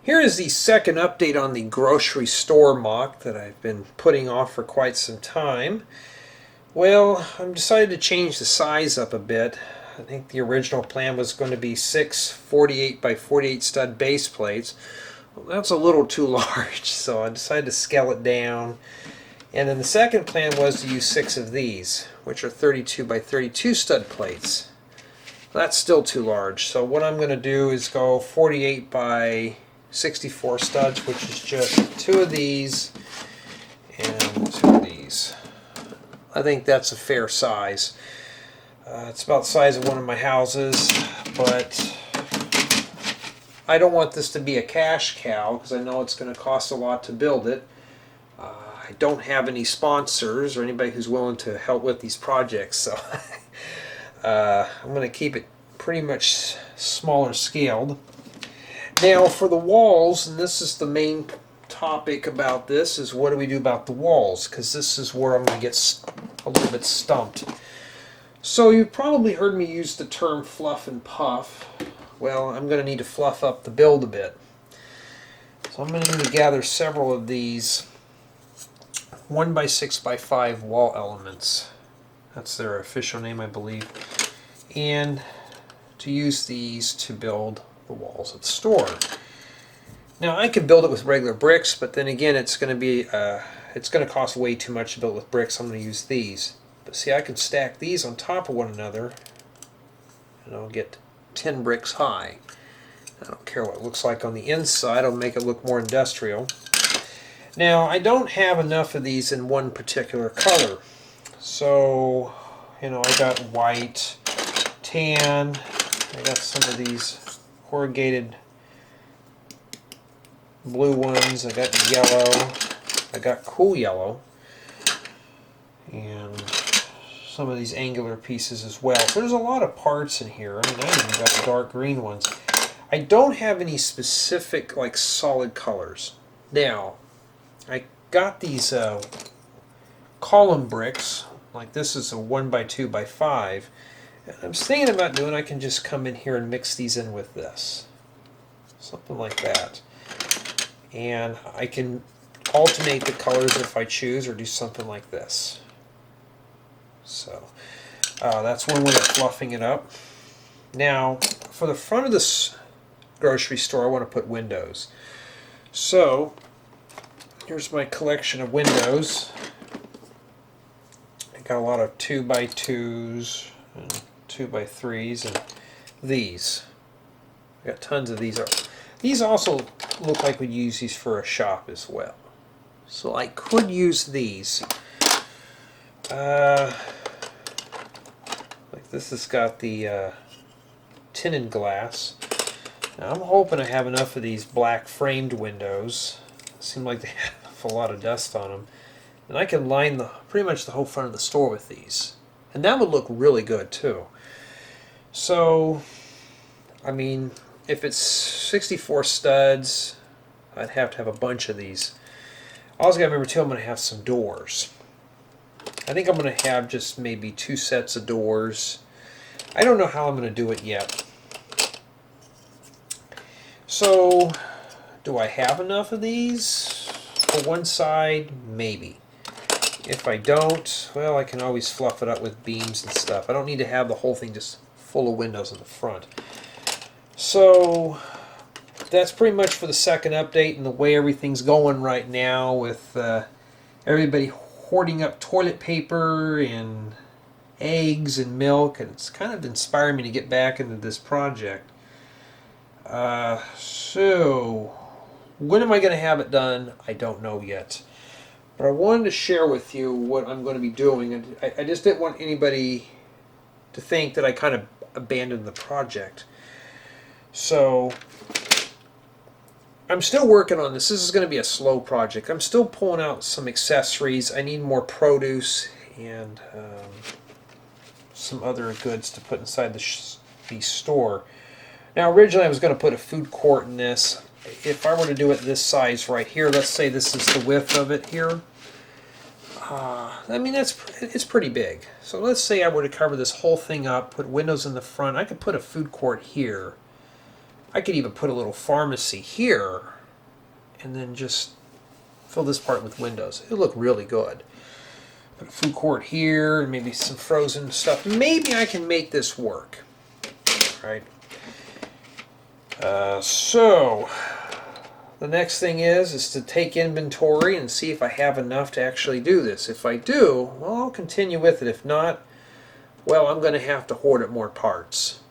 Here is the second update on the grocery store mock that I've been putting off for quite some time. Well, I've decided to change the size up a bit. I think the original plan was going to be 6 48 by 48 stud base plates. Well, that's a little too large, so I decided to scale it down. And then the second plan was to use 6 of these, which are 32 by 32 stud plates. That's still too large, so what I'm going to do is go 48 by 64 studs, which is just 2 of these and 2 of these. I think that's a fair size. It's about the size of one of my houses, but I don't want this to be a cash cow because I know it's going to cost a lot to build it. I don't have any sponsors or anybody who's willing to help with these projects, so I'm going to keep it pretty much smaller scaled. Now for the walls, and this is the main topic about this, is what do we do about the walls, because this is where I'm going to get a little bit stumped. So you've probably heard me use the term fluff and puff. Well, I'm going to need to fluff up the build a bit. So I'm going to need to gather several of these 1 by 6 by 5 wall elements. That's their official name, I believe. And to use these to build the walls of the store. Now I could build it with regular bricks, but then again it's going to cost way too much to build with bricks. I'm going to use these. But see, I can stack these on top of one another and I'll get 10 bricks high. I don't care what it looks like on the inside, I'll make it look more industrial. Now I don't have enough of these in one particular color. So, I got white, tan, I got some of these corrugated blue ones, I got yellow, I got cool yellow, and some of these angular pieces as well. So there's a lot of parts in here. I even got dark green ones. I don't have any specific like solid colors. Now, I got these column bricks, like this is a 1 by 2 by 5. I was thinking about doing, I can just come in here and mix these in with this. Something like that. And I can alternate the colors if I choose, or do something like this. So that's one way of fluffing it up. Now, for the front of this grocery store, I want to put windows. So here's my collection of windows. I got a lot of 2 by 2s and 2 by 3s and these. I got tons of these. These also look like we'd use these for a shop as well. So I could use these. Like this has got the tinted glass. Now I'm hoping I have enough of these black framed windows. Seem like they have a lot of dust on them. And I can line pretty much the whole front of the store with these. And that would look really good too. So, I mean, if it's 64 studs, I'd have to have a bunch of these. I also got to remember too, I'm going to have some doors. I think I'm going to have just maybe 2 sets of doors. I don't know how I'm going to do it yet. So, do I have enough of these for one side? Maybe. If I don't, well, I can always fluff it up with beams and stuff. I don't need to have the whole thing just full of windows in the front. So that's pretty much for the second update and the way everything's going right now with everybody hoarding up toilet paper and eggs and milk, and it's kind of inspired me to get back into this project. So when am I going to have it done? I don't know yet. But I wanted to share with you what I'm going to be doing, and I just didn't want anybody to think that I kind of abandoned the project. So I'm still working on this. This is going to be a slow project. I'm still pulling out some accessories. I need more produce and some other goods to put inside the store. Now originally I was going to put a food court in this. If I were to do it this size right here, let's say this is the width of it here. I mean, it's pretty big. So let's say I were to cover this whole thing up, put windows in the front. I could put a food court here. I could even put a little pharmacy here and then just fill this part with windows. It'll look really good. Put a food court here and maybe some frozen stuff. Maybe I can make this work. Right. So the next thing is to take inventory and see if I have enough to actually do this. If I do, well, I'll continue with it. If not, well, I'm going to have to hoard up more parts.